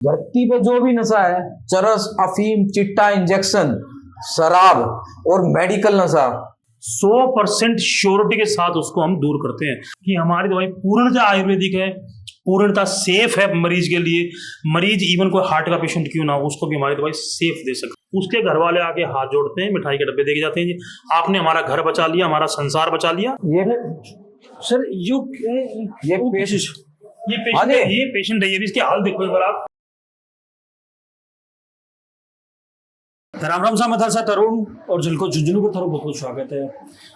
धरती पे जो भी नशा है, चरस, अफीम, चिट्टा, इंजेक्शन, शराब और मेडिकल नशा, 100% श्योरिटी के साथ उसको हम दूर करते हैं कि हमारी दवाई पूर्णतः आयुर्वेदिक है, पूर्णतः सेफ है मरीज के लिए। मरीज इवन कोई हार्ट का पेशेंट क्यों ना हो, उसको भी हमारी दवाई सेफ दे सकते। उसके घर वाले आके हाथ जोड़ते हैं, मिठाई के डब्बे देके जाते हैं, जी आपने हमारा घर बचा लिया, हमारा संसार बचा लिया। ये सर ये पेशेंट ये पेशेंट है, ये भी इसके हाल देखो एक बार आप। राम राम सा सा तरुण और जिनको झुंझुनू को थारो बहुत बहुत स्वागत है।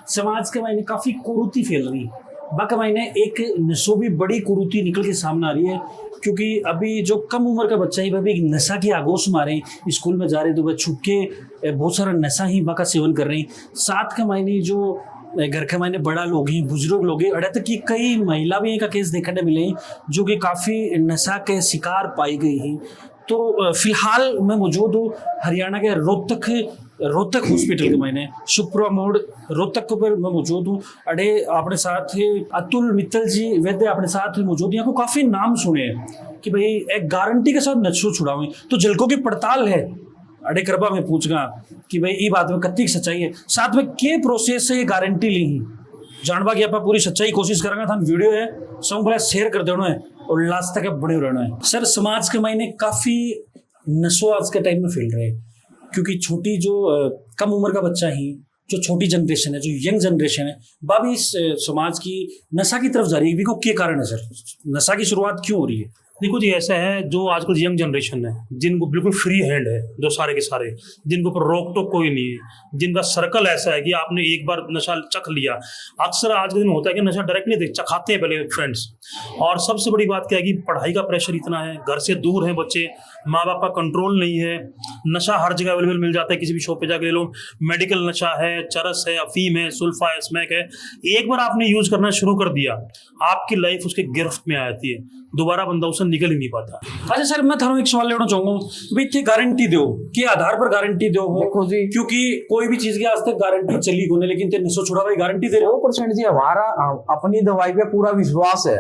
समाज के मायने काफी कुरूती फैल रही, बाकी मायने एक नशो भी बड़ी कुरूती निकल के सामने आ रही है, क्योंकि अभी जो कम उम्र का बच्चा ही वह भी एक नशा की आगोश मारे, स्कूल में जा रहे तो वह छुप के बहुत सारा नशा ही बाका सेवन कर रहे हैं। साथ के मायने जो घर के मायने बड़ा लोग हैं, बुजुर्ग लोग हैं, अड़े तक की कई महिला भी का केस देखने मिले जो कि काफ़ी नशा के शिकार पाई गई हैं। तो फिलहाल मैं मौजूद हूँ हरियाणा के रोहतक हॉस्पिटल के मायने शुक्रा मोड़ रोहतक के ऊपर मैं मौजूद हूँ। अड़े अपने साथ अतुल मित्तल जी वैद्य अपने साथ मौजूद। यहाँ को काफ़ी नाम सुने हैं कि भाई एक गारंटी के साथ नशो छुड़ावे, तो जलकों की पड़ताल है। अड़े कृपा मैं पूछगा कि भाई ये बात में कत्ती सच्चाई है, साथ में के प्रोसेस से ये गारंटी ली ही जानवा की आप पूरी सच्चाई कोशिश करेंगे। था वीडियो है सब पहले शेयर कर देना है और लास्ट तक बने रहना है। सर समाज के मायने काफ़ी नशो आज के टाइम में फैल रहे हैं, क्योंकि छोटी जो कम उम्र का बच्चा ही, जो छोटी जनरेशन है, जो यंग जनरेशन है, वह भी इस समाज की नशा की तरफ जा रही है। क्या कारण है सर, नशा की शुरुआत क्यों हो रही है? देखो जी, ऐसा है जो आजकल यंग जनरेशन है, जिनको बिल्कुल फ्री हैंड है, जो सारे के सारे, जिनको ऊपर रोक टोक कोई नहीं है, जिनका सर्कल ऐसा है कि आपने एक बार नशा चख लिया। अक्सर आज के दिन होता है कि नशा डायरेक्ट नहीं चखाते हैं पहले फ्रेंड्स। और सबसे बड़ी बात क्या है कि पढ़ाई का प्रेशर इतना है, घर से दूर है बच्चे, माँ बाप का कंट्रोल नहीं है, नशा हर जगह अवेलेबल मिल जाता है, किसी भी शॉप पे जाके ले लो। मेडिकल नशा है, चरस है, अफीम है, सुल्फा है, स्मैक है। एक बार आपने यूज करना शुरू कर दिया, आपकी लाइफ उसके गिरफ्त में आ जाती है, दोबारा बंदा उससे निकल ही नहीं पाता। अच्छा सर, मैं थारों एक सवाल लेना चाहूंगा भाई, इतनी गारंटी दो के आधार पर गारंटी दो हो? देखो जी, क्योंकि कोई भी चीज की आज तक गारंटी चली को नहीं, लेकिन ते नशो छुड़ा भाई गारंटी दे रहे हो। 100% जी हमारा अपनी दवाई पे पूरा विश्वास है,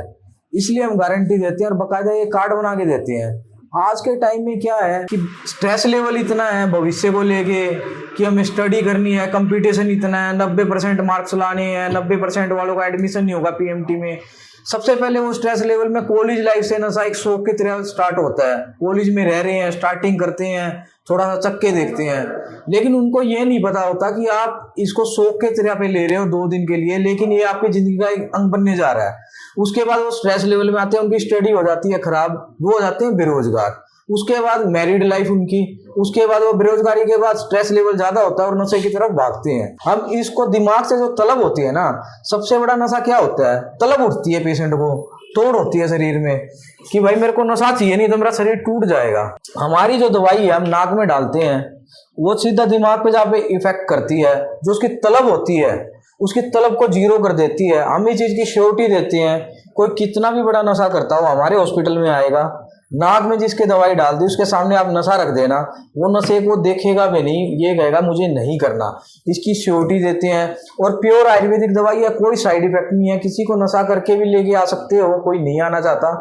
इसलिए हम गारंटी देते हैं और बकायदा ये कार्ड बना के देते हैं। आज के टाइम में क्या है कि स्ट्रेस लेवल इतना है भविष्य को लेके कि हमें स्टडी करनी है, कंपटीशन इतना है, 90% मार्क्स लाने हैं, 90% वालों का एडमिशन नहीं होगा पीएमटी में। सबसे पहले वो स्ट्रेस लेवल में कॉलेज लाइफ से नशा एक शौक की तरह स्टार्ट होता है। कॉलेज में रह रहे हैं, स्टार्टिंग करते हैं, थोड़ा सा चक्के देखते हैं, लेकिन उनको ये नहीं पता होता कि आप इसको शौक के तरह पे ले रहे हो 2 दिन के लिए, लेकिन ये आपकी जिंदगी का एक अंग बनने जा रहा है। उसके बाद वो स्ट्रेस लेवल में आते हैं, उनकी स्टडी हो जाती है खराब, वो हो जाते हैं बेरोजगार। उसके बाद मैरिड लाइफ उनकी, उसके बाद वो बेरोजगारी के बाद स्ट्रेस लेवल ज्यादा होता है और नशे की तरफ भागते हैं। हम इसको दिमाग से जो तलब होती है ना, सबसे बड़ा नशा क्या होता है? तलब उठती है पेशेंट को, तोड़ होती है शरीर में कि भाई मेरे को नशा चाहिए, नहीं तो मेरा शरीर टूट जाएगा। हमारी जो दवाई है हम नाक में डालते हैं, वो सीधा दिमाग पे जहाँ पे इफेक्ट करती है, जो उसकी तलब होती है उसकी तलब को जीरो कर देती है। हम इस चीज की श्योरिटी देते हैं, कोई कितना भी बड़ा नशा करता हो हमारे हॉस्पिटल में आएगा, नाक में जिसके दवाई डाल दी उसके सामने आप नशा रख देना, वो नशे को देखेगा भी नहीं, ये कहेगा मुझे नहीं करना। इसकी श्योरिटी देते हैं और प्योर आयुर्वेदिक दवाई है, कोई साइड इफेक्ट नहीं है। किसी को नशा करके भी लेके आ सकते हो, कोई नहीं आना चाहता,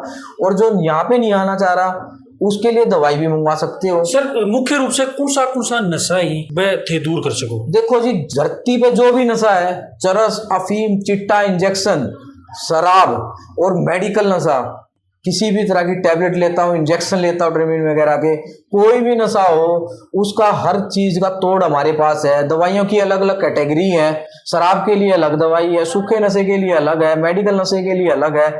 और जो यहाँ पे नहीं आना चाह रहा उसके लिए दवाई भी मंगवा सकते हो। सर मुख्य रूप से कौन सा नशा ही वह थे दूर कर सको? देखो जी, धरती पे जो भी नशा है, चरस, अफीम, चिट्टा, इंजेक्शन, शराब और मेडिकल नशा, किसी भी तरह की टैबलेट लेता हूँ, इंजेक्शन लेता हूँ, ड्रेमिन वगैरह के, कोई भी नशा हो उसका हर चीज का तोड़ हमारे पास है। दवाइयों की अलग अलग कैटेगरी है, शराब के लिए अलग दवाई है, सूखे नशे के लिए अलग है, मेडिकल नशे के लिए अलग है।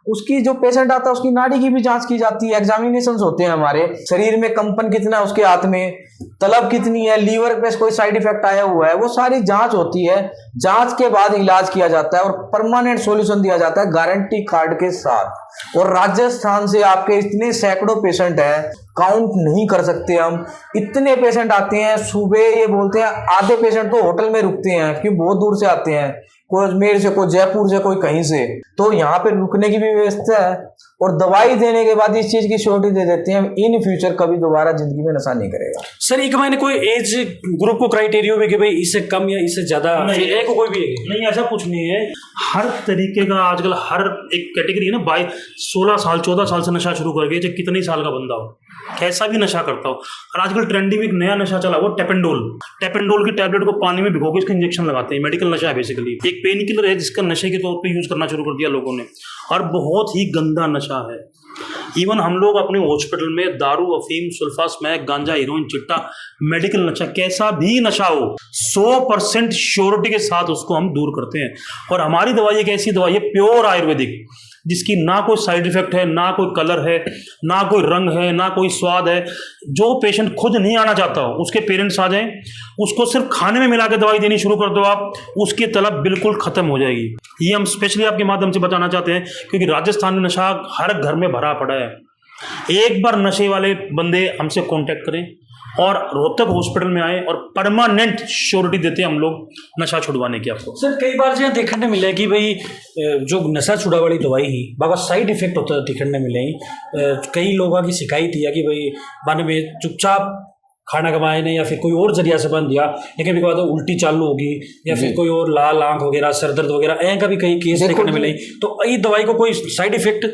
उसकी जो पेशेंट आता है उसकी नाड़ी की भी जांच की जाती है, एग्जामिनेशंस होते हैं हमारे, शरीर में कंपन कितना है उसके हाथ में, तलब कितनी है, लीवर पे कोई साइड इफेक्ट आया हुआ है, वो सारी जांच होती है। जांच के बाद इलाज किया जाता है और परमानेंट सॉल्यूशन दिया जाता है गारंटी कार्ड के साथ। और राजस्थान से आपके इतने सैकड़ों पेशेंट हैं, काउंट नहीं कर सकते हम, इतने पेशेंट आते हैं। सुबह ये बोलते हैं आधे पेशेंट तो होटल में रुकते हैं क्योंकि बहुत दूर से आते हैं, कोई अजमेर से, कोई जयपुर से, कोई कहीं से, तो यहाँ पे रुकने की भी व्यवस्था है। और दवाई देने के बाद इस चीज की श्योरिटी दे देते हैं इन फ्यूचर कभी दोबारा जिंदगी में नशा नहीं करेगा। सर एक मैंने कोई एज ग्रुप को क्राइटेरिया में कि भाई इससे कम या इससे ज्यादा नहीं, कोई भी नहीं, ऐसा कुछ नहीं है। हर तरीके का आजकल हर एक कैटेगरी है ना, 16 साल 14 साल से नशा शुरू कर गए, चाहे कितने साल का बंदा हो, कैसा भी नशा करता हो। और आजकल ट्रेंडिंग में एक नया नशा चला हुआ टेपेंडोल। टेपेंडोल की टैबलेट को पानी में भिगो के इसका इंजेक्शन लगाते हैं। मेडिकल नशा है बेसिकली, एक पेन किलर है जिसका नशे के तौर पे यूज करना शुरू कर दिया लोगों ने, और बहुत ही गंदा नशा है। इवन हम लोग अपने हॉस्पिटल में दारू, अफीम, सुल्फा, स्मैक, गांजा, हीरोइन, चिट्टा, मेडिकल नशा, कैसा भी नशा हो 100% श्योरिटी के साथ उसको हम दूर करते हैं। और हमारी दवाई एक ऐसी दवाई है प्योर आयुर्वेदिक, जिसकी ना कोई साइड इफेक्ट है, ना कोई कलर है, ना कोई रंग है, ना कोई स्वाद है। जो पेशेंट खुद नहीं आना चाहता हो, उसके पेरेंट्स आ जाएं, उसको सिर्फ खाने में मिला के दवाई देनी शुरू कर दो आप, उसकी तलब बिल्कुल खत्म हो जाएगी। ये हम स्पेशली आपके माध्यम से बताना चाहते हैं, क्योंकि राजस्थान में नशा हर घर में भरा पड़ा है। एक बार नशे वाले बंदे हमसे कांटेक्ट करें और रोहतक हॉस्पिटल में आए, और परमानेंट श्योरिटी देते हैं हम लोग नशा छुड़वाने की आपको। सर कई बार जो देखने मिले कि भाई जो नशा छुड़ा वाली दवाई ही बाबा साइड इफेक्ट होता है देखने मिले। कई लोगों की शिकायत है कि भाई बाद में चुपचाप खाना कमाए ने या फिर कोई और जरिया से बन दिया, लेकिन बाद उल्टी चालू होगी या फिर कोई और लाल आंख वगैरह, सर दर्द वगैरह, ऐ का भी कई केस देखने मिले। तो ये दवाई को कोई साइड इफेक्ट?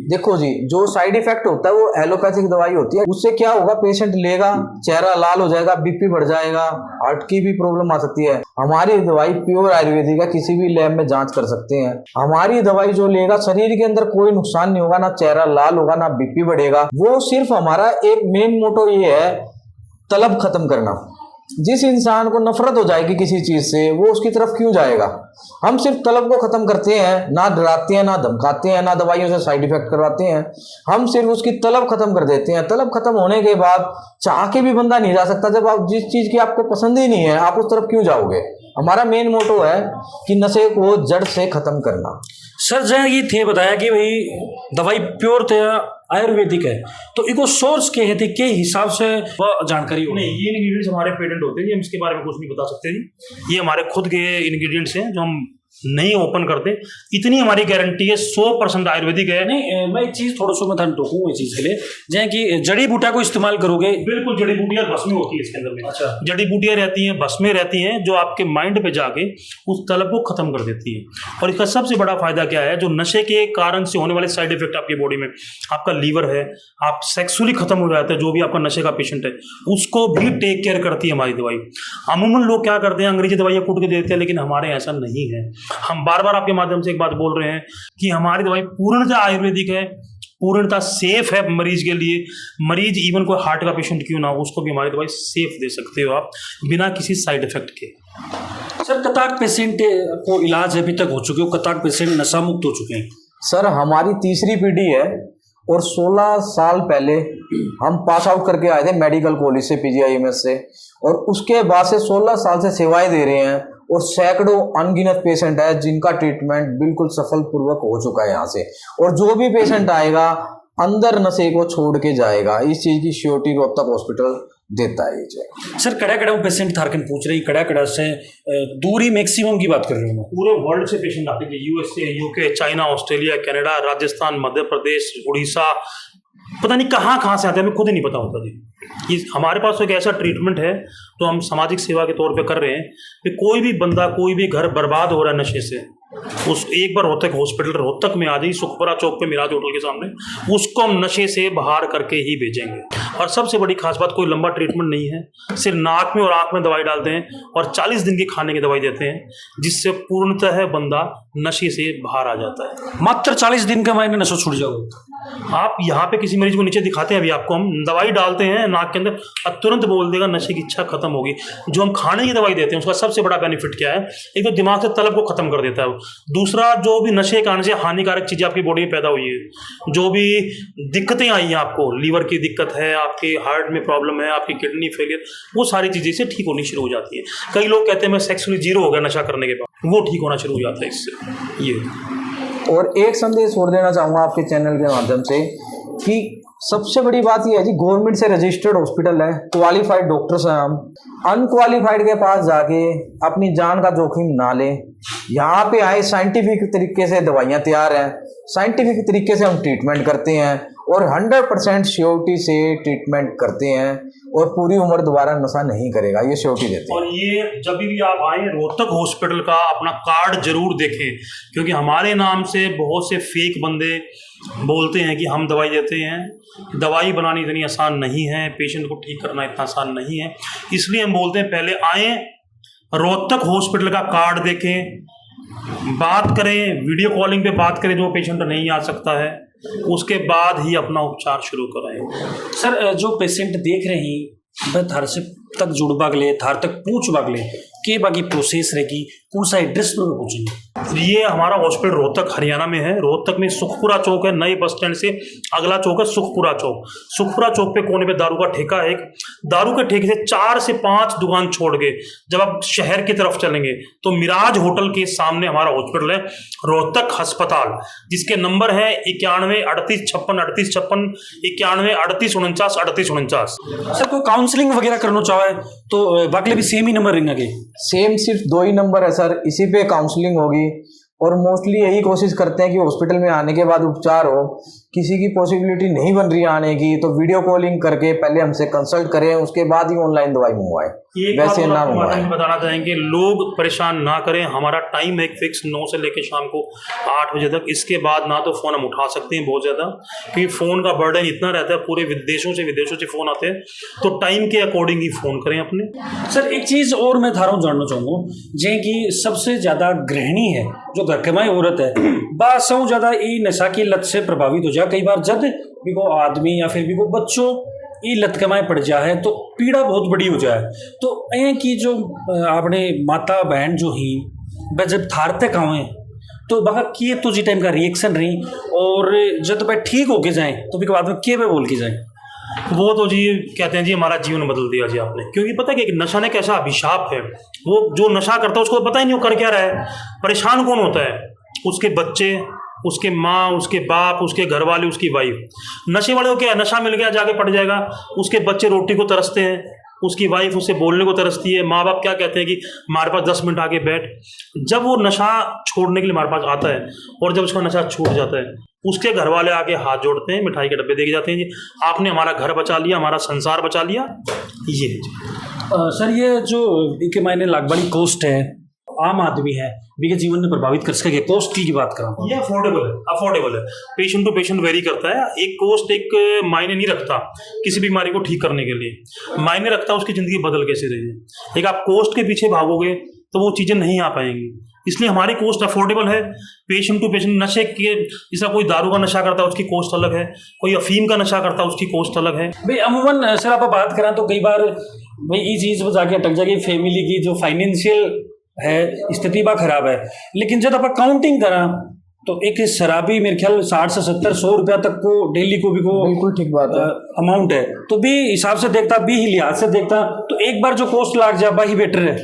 देखो जी, जो साइड इफेक्ट होता है वो एलोपैथिक दवाई होती है। उससे क्या होगा, पेशेंट लेगा, चेहरा लाल हो जाएगा, बीपी बढ़ जाएगा, हार्ट की भी प्रॉब्लम आ सकती है। हमारी दवाई प्योर आयुर्वेदिक है, किसी भी लैब में जांच कर सकते हैं। हमारी दवाई जो लेगा, शरीर के अंदर कोई नुकसान नहीं होगा, ना चेहरा लाल होगा, ना बीपी बढ़ेगा। वो सिर्फ हमारा एक मेन मोटो ये है, तलब खत्म करना। जिस इंसान को नफरत हो जाएगी किसी चीज से, वो उसकी तरफ क्यों जाएगा। हम सिर्फ तलब को खत्म करते हैं, ना डराते हैं, ना धमकाते हैं, ना दवाइयों से साइड इफेक्ट करवाते हैं। हम सिर्फ उसकी तलब खत्म कर देते हैं। तलब खत्म होने के बाद चाह के भी बंदा नहीं जा सकता। जब आप जिस चीज की आपको पसंद ही नहीं है, आप उस तरफ क्यों जाओगे। हमारा मेन मोटो है कि नशे को जड़ से खत्म करना। सर जय ये थे बताया कि भाई दवाई प्योर थे आयुर्वेदिक है, तो इको सोर्स के है थे के हिसाब से वह जानकारी नहीं, ये इंग्रेडिएंट्स हमारे पेटेंट होते हैं, हम इसके बारे में कुछ नहीं बता सकते जी। ये हमारे खुद के इंग्रेडिएंट्स हैं जो हम नहीं ओपन करते। इतनी हमारी गारंटी है, 100% आयुर्वेदिक है। नहीं मैं एक चीज थोड़ा सा मैं टोकूँ इस चीज के लिए, जैसे कि जड़ी बूटा को इस्तेमाल करोगे। बिल्कुल, जड़ी बूटियां भस्में होती है इसके अंदर में। अच्छा, जड़ी बूटियां रहती हैं, भस्में रहती हैं, जो आपके माइंड पे जाके उस तलब को खत्म कर देती है। और इसका सबसे बड़ा फायदा क्या है, जो नशे के कारण से होने वाले साइड इफेक्ट आपकी बॉडी में, आपका लीवर है, आप सेक्सुअली खत्म हो जाता है, जो भी आपका नशे का पेशेंट है उसको भी टेक केयर करती है हमारी दवाई। अमूमन लोग क्या करते हैं, अंग्रेजी दवाइयां कूट के देते हैं, लेकिन हमारे ऐसा नहीं है। हम बार बार आपके माध्यम से एक बात बोल रहे हैं कि हमारी दवाई पूर्णतः आयुर्वेदिक है, पूर्णतः सेफ है मरीज के लिए। मरीज इवन कोई हार्ट का पेशेंट क्यों ना हो, उसको भी हमारी दवाई सेफ दे सकते हो आप, बिना किसी साइड इफेक्ट के। सर कताक पेशेंट को इलाज अभी तक हो चुके हो, कताक पेशेंट नशा मुक्त हो चुके हैं? सर हमारी तीसरी पीढ़ी है, और 16 साल पहले हम पास आउट करके आए थे मेडिकल कॉलेज से, PGIMS से, और उसके बाद से 16 साल से सेवाएं दे रहे हैं। और सैकड़ों अनगिनत पेशेंट है जिनका ट्रीटमेंट बिल्कुल सफलपूर्वक हो चुका है यहाँ से। और जो भी पेशेंट आएगा अंदर नशे को छोड़ के जाएगा, इस चीज की श्योरिटी रोहतक हॉस्पिटल देता है ये। सर कड़ा कड़ा पेशेंट थारकन पूछ रही, कड़ा कड़ा से दूरी मैक्सिमम की बात कर रही हूँ मैं। पूरे वर्ल्ड से पेशेंट आते हैं, USA, UK, China, Australia, Canada, Rajasthan, Madhya Pradesh, Orissa, पता नहीं कहाँ कहाँ से आते हैं, हमें खुद ही नहीं पता होता जी। ये हमारे पास एक ऐसा ट्रीटमेंट है तो हम सामाजिक सेवा के तौर पे कर रहे हैं कि कोई भी बंदा, कोई भी घर बर्बाद हो रहा है नशे से, उस एक बार रोहतक हॉस्पिटल रोहतक में आ जाए, सुखपुरा चौक पे मिराज होटल के सामने, उसको हम नशे से बाहर करके ही भेजेंगे। और सबसे बड़ी खास बात, कोई लंबा ट्रीटमेंट नहीं है, सिर्फ नाक में और आंख में दवाई डालते हैं और 40 दिन की खाने की दवाई देते हैं, जिससे पूर्णतः बंदा नशे से बाहर आ जाता है। मात्र 40 दिन का मायने नशा छूट जाओगे आप यहाँ पे किसी मरीज को नीचे दिखाते हैं, अभी आपको हम दवाई डालते हैं नाक के अंदर और तुरंत बोल देगा नशे की इच्छा खत्म होगी। जो हम खाने की दवाई देते हैं उसका सबसे बड़ा बेनिफिट क्या है, एक तो दिमाग से तलब को खत्म कर देता है, दूसरा जो भी नशे के कारण से हानिकारक चीजें आपकी बॉडी में पैदा हुई है, जो भी दिक्कतें आई हैं, आपको लीवर की दिक्कत है, आपके हार्ट में प्रॉब्लम है, आपकी किडनी फेलियर, वो सारी चीजें से ठीक होनी शुरू हो जाती है। कई लोग कहते हैं मैं सेक्सुअली जीरो हो गया नशा करने के बाद, वो ठीक होना शुरू हो जाता है इससे। ये और एक संदेश और देना चाहूँगा आपके चैनल के माध्यम से कि सबसे बड़ी बात यह है जी, गवर्नमेंट से रजिस्टर्ड हॉस्पिटल है, क्वालिफाइड डॉक्टर्स हैं हम। अनक्वालिफाइड के पास जाके अपनी जान का जोखिम ना लें। यहाँ पे आए, साइंटिफिक तरीके से दवाइयाँ तैयार हैं, साइंटिफिक तरीके से हम ट्रीटमेंट करते हैं और 100% श्योरिटी से ट्रीटमेंट करते हैं और पूरी उम्र दोबारा नशा नहीं करेगा, ये श्योरिटी देते हैं। और ये जब भी आप आए रोहतक हॉस्पिटल का अपना कार्ड जरूर देखें, क्योंकि हमारे नाम से बहुत से फेक बंदे बोलते हैं कि हम दवाई देते हैं। दवाई बनानी इतनी आसान नहीं है, पेशेंट को ठीक करना इतना आसान नहीं है, इसलिए हम बोलते हैं पहले आएँ, रोहतक हॉस्पिटल का कार्ड देखें, बात करें, वीडियो कॉलिंग पे बात करें जो पेशेंट नहीं आ सकता है, उसके बाद ही अपना उपचार शुरू कराएं। सर जो पेशेंट देख रहे हैं वह थार से तक जुड़ बागले थार तक पूछ बागले के बाकी प्रोसेस रहेगी, कौन सा एड्रेस पर पहुंचेंगे? ये हमारा हॉस्पिटल रोहतक हरियाणा में है। रोहतक में सुखपुरा चौक है, नए बस स्टैंड से अगला चौक है सुखपुरा चौक। सुखपुरा चौक पे कोने पे दारू का ठेका है। दारू के ठेके से 4 से 5 दुकान छोड़ के जब आप शहर की तरफ चलेंगे तो मिराज होटल के सामने हमारा हॉस्पिटल है, रोहतक अस्पताल, जिसके नंबर है 91 38 56 38 56, 91 38 49 38 49। सर कोई काउंसलिंग वगैरह करना चाहे तो बागले भी सेम ही नंबर रहेंगे? सेम, सिर्फ 2 ही नंबर है सर, इसी पे काउंसलिंग होगी। और मोस्टली यही कोशिश करते हैं कि हॉस्पिटल में आने के बाद उपचार हो। किसी की पॉसिबिलिटी नहीं बन रही आने की तो वीडियो कॉलिंग करके पहले हमसे कंसल्ट करें, उसके बाद ही ऑनलाइन दवाई मंगवाएं, वैसे ना मंगवाएं। बताना चाहेंगे लोग परेशान ना करें, हमारा टाइम है फिक्स 9 से लेकर शाम को 8 बजे तक। इसके बाद ना तो फ़ोन हम उठा सकते हैं बहुत ज़्यादा, क्योंकि फ़ोन का बर्डन इतना रहता है, पूरे विदेशों से फ़ोन आते हैं, तो टाइम के अकॉर्डिंग ही फ़ोन करें अपने। सर एक चीज़ और मैं थारों जानना चाहूँगा, जे कि सबसे ज़्यादा गृहिणी है जो घर कमाई औरत है, बा सबसे ज़्यादा ये नशा की लत से प्रभावित हो जाए। कई बार जब भी को आदमी या फिर भी को बच्चों ये लत कमाए पड़ जाए तो पीड़ा बहुत बड़ी हो जाए। तो ये की जो आपने माता बहन जो ही वह जब थार तक आए तो वह किए तो जी टाइम का रिएक्शन रही, और जब वह ठीक होके जाए तो भी बाद में के वे बोल के जाए? वो तो जी कहते हैं जी हमारा जीवन बदल दिया जी आपने, क्योंकि पता है कि नशा ने कैसा अभिशाप है। वो जो नशा करता है उसको पता ही नहीं वो कर क्या रहा है। परेशान कौन होता है? उसके बच्चे, उसके माँ, उसके बाप, उसके घर वाले, उसकी वाइफ। नशे वाले को क्या है, नशा मिल गया जाके पड़ जाएगा। उसके बच्चे रोटी को तरसते हैं, उसकी वाइफ उससे बोलने को तरसती है, माँ बाप क्या कहते हैं कि हमारे पास 10 मिनट आके बैठ। जब वो नशा छोड़ने के लिए हमारे पास आता है और जब उसका नशा छूट जाता है, उसके घर वाले आके हाथ जोड़ते हैं, मिठाई के डब्बे दे के जाते हैं, जी आपने हमारा घर बचा लिया, हमारा संसार बचा लिया। ये है जी। सर ये जो के मायने लाख बड़ी कॉस्ट है, आम आदमी है भी जीवन में प्रभावित कर सके, कॉस्ट की बात करूँ, ये अफोर्डेबल है। पेशेंट टू पेशेंट वेरी करता है। एक कॉस्ट एक मायने नहीं रखता किसी बीमारी को ठीक करने के लिए, मायने रखता है उसकी ज़िंदगी बदल कैसे रही है। एक आप कॉस्ट के पीछे भागोगे तो वो चीज़ें नहीं आ पाएंगी, इसलिए हमारी कॉस्ट अफोर्डेबल है। पेशेंट टू पेशेंट नशे के, जैसा कोई दारू का नशा करता है उसकी कॉस्ट अलग है, कोई अफीम का नशा करता है उसकी कॉस्ट अलग है। भाई अमूमन सर आप बात करें तो कई बार भाई ये चीज़ पर जाके अटक जाएगी, फैमिली की जो फाइनेंशियल है स्थिति बा खराब है, लेकिन जब आप काउंटिंग करा तो एक शराबी मेरे ख्याल 60 से 70 100 रुपया तक को डेली को भी को बिल्कुल ठीक बात है अमाउंट है। तो भी हिसाब से देखता, भी ही लिहाज से देखता तो एक बार जो कॉस्ट लाग जाए वही बेटर है।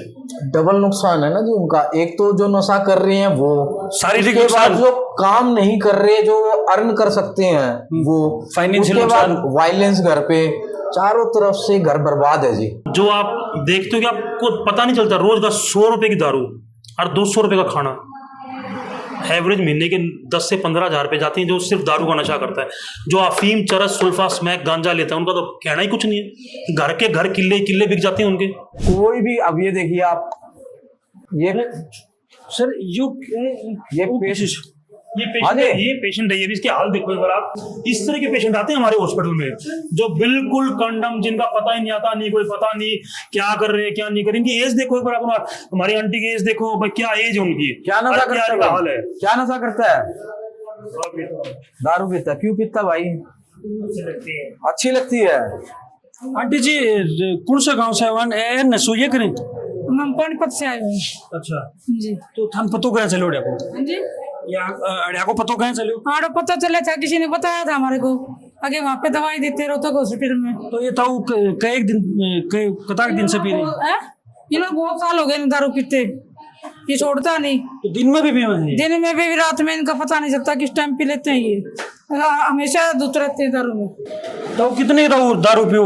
डबल नुकसान है ना जी उनका, एक तो जो नशा कर रहे हैं वो, शारीरिक उसके बाद नुकसान, जो काम नहीं कर रहे जो अर्न कर सकते हैं वो, फाइनेंशियल उसके बाद नुकसान, वायलेंस घर पे, चारों तरफ से घर बर्बाद है जी। जो आप देखते हो कि आपको पता नहीं चलता, रोज का 100 रुपए की दारू और 200 रुपए का खाना, एवरेज महीने के 10 से 15 हज़ार रुपये जाते हैं जो सिर्फ दारू का नशा करता है। जो अफीम, चरस, सुल्फा, स्मैक, गांजा लेता है उनका तो कहना ही कुछ नहीं है। घर के घर किले किले बिक जाते हैं उनके। कोई भी, अब ये देखिए आप, ये सर ये पेशेंट है, ये भी इसके हाल देखो एक बार आप। इस तरह के पेशेंट आते हैं हमारे हॉस्पिटल में जो बिल्कुल कंडम, जिनका पता ही नहीं आता, नहीं कोई पता नहीं क्या कर रहे हैं क्या नहीं कर रहे। इनकी एज देखो एक बार आप, हमारी आंटी की एज देखो भाई, क्या एज है उनकी, क्या नशा करता है, हाल है, क्या नशा करता है, दारू पीता। क्यों पीता भाई? अच्छी लगती है। आंटी जी कौन सा गांव से आए नशो ये करें? हम पानीपत से आए हुए हैं। अच्छा जी। तो थान पतो कहाँ चलो अड्या को? जी या अड्या को पतो कहाँ चलो? हाँ पता चला था, किसी ने बताया था हमारे को, आगे वहाँ पे दवाई देते रोहतक हॉस्पिटल में। तो ये था कई दिन से पी रहे? ये लोग बहुत साल हो गए दारू पीते, ये छोड़ता नहीं। तो दिन में भी पी रहे? दिन में भी रात में, इनका पता नहीं चलता किस टाइम पी लेते हैं। ये हमेशा दूध रहते हैं दारू में। तो कितने दारू पियो,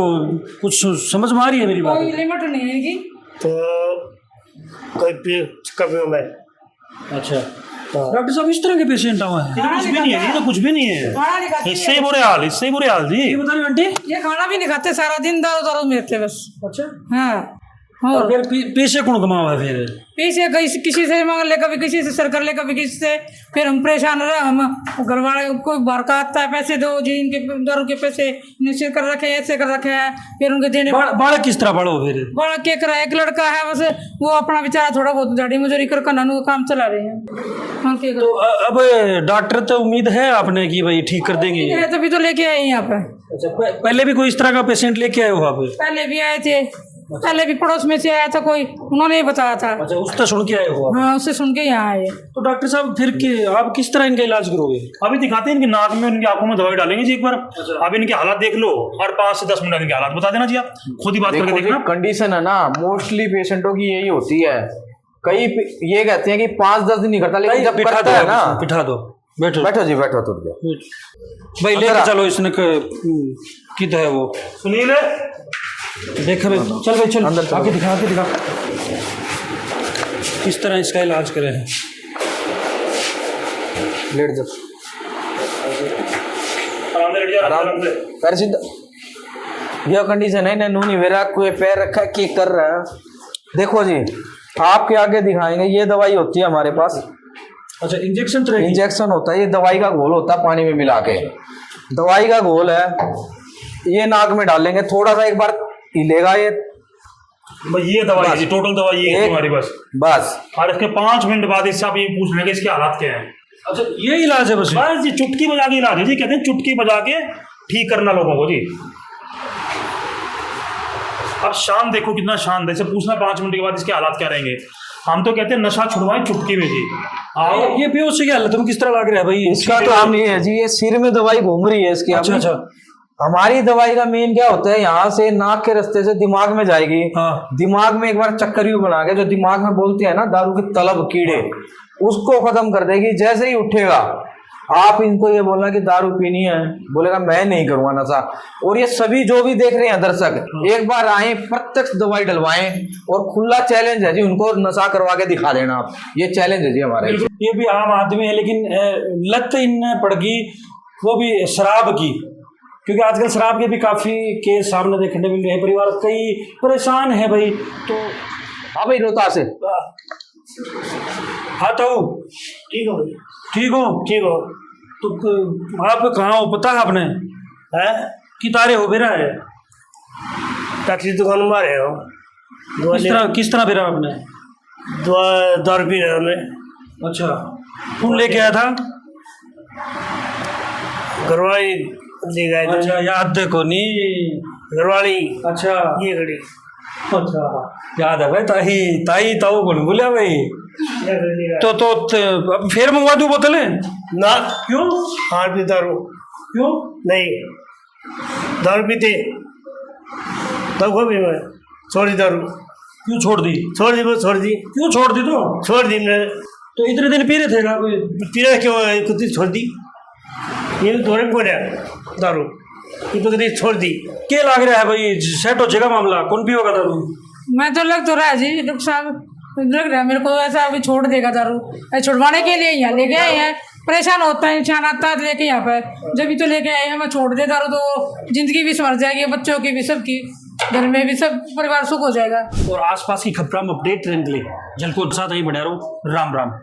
कुछ समझ में आ रही है मेरी बात? कोई लिमिट नहीं है इनकी। तो कोई पी कभी में। अच्छा डॉक्टर साहब इस तरह के पेशेंट हुए हैं? ये तो कुछ भी नहीं है, ये तो कुछ भी नहीं है। खाना नहीं खाते, इससे ही बुरे हाल, इससे ही बुरे हाल जी। ये बता रहे हो आंटी? ये खाना भी नहीं खाते, सारा दिन दारू दारू मेरते बस। अच्छा। हाँ और और फिर पैसे कौन कमा हुआ है फिर? पैसे किसी से मांग ले, कभी किसी से सरकार ले, कभी किसी से। फिर हम परेशान रहे, हम घर वाले कोई बाहर का आता है पैसे दो जी, इनके दारू के पैसे निश्चित कर रखे हैं, ऐसे कर रखे हैं, फिर उनके देने। बालक किस तरह बड़ो फिर? बड़ा क्या करा, एक लड़का है बस, वो अपना बेचारा थोड़ा बहुत दाढ़ी मजूरी कर नानू का काम चला रहे हैं। हम क्या तो अब डॉक्टर तो उम्मीद है आपने कि भाई ठीक कर देंगे? करें, तभी तो लेके आए यहाँ पे। अच्छा, पहले भी कोई इस तरह का पेशेंट लेके आए हो आप? पहले भी आए थे, पहले भी पड़ोस में से आया था कोई, उन्होंने ही बताया था। अच्छा, उसका सुन के आए हो आप? हाँ, उससे सुन के यहाँ आए। तो डॉक्टर साहब फिर आप किस तरह इनका इलाज करोगे? अभी दिखाते हैं, इनकी नाक में, इनकी आंखों में दवाई डालेंगे जी एक बार। अब इनके हालात देख लो, हर 5 से 10 मिनट इनके हालात बता देना जी, आप खुद ही बात करके देखो देखना। कंडीशन है ना, मोस्टली पेशेंटों की यही होती है। कई ये कहते हैं कि 5-10 दिन नहीं करता, लेकिन जब बिठा करता दो, है ना। बिठा दो, बैठो बैठो जी, बैठो तुर गया भाई, लेके चलो इसने किधर है वो? सुनील, देख भाई, चल भाई, चल अंदर चलो। आके दिखा, आके दिखा किस तरह इसका इलाज करे हैं। लेट जा, आराम से लेट जा, आराम से। पैर सीधा। यह कंडीशन है ना, नूनी वेरा कोई पैर रखा की कर रहा है। देखो जी, आपके आगे दिखाएंगे, ये दवाई होती है हमारे पास। अच्छा, इंजेक्शन तो रहेगी? इंजेक्शन होता है, ये दवाई का घोल होता है पानी में मिला के। दवाई का घोल है, ये नाक में डालेंगे, थोड़ा सा एक बार हिलेगा ये, भाई ये दवाई है जी, टोटल दवाई ये है तुम्हारी बस। बस। और इसके 5 मिनट बाद इससे आप ये पूछ लेंगे इसके हालात क्या है। अच्छा, ये इलाज है बस? बस जी, चुटकी बजा के इलाज है जी, कहते हैं चुटकी बजा के ठीक करना लोगों को जी। अब शान देखो कितना शांत है, इसे पूछना 5 मिनट के बाद इसके हालात क्या रहेंगे। हम तो कहते हैं नशा छुड़वाएं चुटकी में जी। आओ, ये बेहोश से क्या हालत है? किस तरह लग रहा है भाई? इसका तो हम नहीं है जी, ये सिर में दवाई घूम रही है इसकी। अच्छा, अच्छा। हमारी दवाई का मेन क्या होता है, यहाँ से नाक के रास्ते से दिमाग में जाएगी। हाँ। दिमाग में एक बार चक्करियों बना के, जो दिमाग में बोलते हैं ना दारू की तलब, कीड़े, उसको खत्म कर देगी। जैसे ही उठेगा, आप इनको ये बोलना कि दारू पीनी है, बोलेगा मैं नहीं करूंगा नशा। और ये सभी जो भी देख रहे हैं दर्शक, एक बार आए, प्रत्यक्ष दवाई डलवाएं, और खुला चैलेंज है जी, उनको नशा करवा के दिखा देना आप। ये चैलेंज है जी हमारे। ये भी आम आदमी है, लेकिन लत इनने पड़ गई वो भी शराब की, क्योंकि आजकल शराब के भी काफी केस सामने देखने मिल रहे हैं। परिवार कई परेशान है भाई। तो हाँ भाई, रोहतास से। हाँ तो ठीक हो, ठीक हो? ठीक हो। तो आप कहाँ हो, पता है आपने? है कि तारे हो बेरा है? टैक्सी दुकान में रहे हो, किस तरह बेरा आपने? दारू पी रहे हमें। अच्छा, कौन लेके आया था? घरवाली ले गए थे। अच्छा, याद देखो नहीं? घरवाली अच्छा, ये घड़ी। अच्छा, याद है भाई। ताई ताई ताऊ कौन बोलिया भाई? तो अब फिर मंगवा दूं बोतलें? ना, क्यों? हाँ पी दारू क्यों? नहीं, दारू पीते तब को भी मैं छोड़ दी दारू। क्यों छोड़ दी? छोड़ दी, बस छोड़ दी। क्यों छोड़ दी? तो छोड़ दी मैंने। तो इतने दिन पी रहे थे ना कोई? पीना क्यों है, कुछ छोड़ दी। ये तो में पड़ा दारू, ये तो कभी छोड़ दी। क्या लग रहा है भाई, सेट हो जाएगा मामला? कौन भी होगा दारू? मैं तो लग तो रहा है जी, डॉक्टर साहब लग रहा है मेरे को ऐसा, अभी छोड़ देगा दारू। छुड़वाने के लिए यहाँ लेके आए हैं। परेशान होता है इंसान, आता है लेके यहाँ पे, जब भी तो लेके आए हैं। मैं छोड़ दे दारू तो जिंदगी भी संवर जाएगी, बच्चों की भी, सबकी, घर में भी सब परिवार सुख हो जाएगा। और आसपास की खबरों में अपडेट रहने के लिए जल्द को साथ ही बढ़ा रहो। राम राम।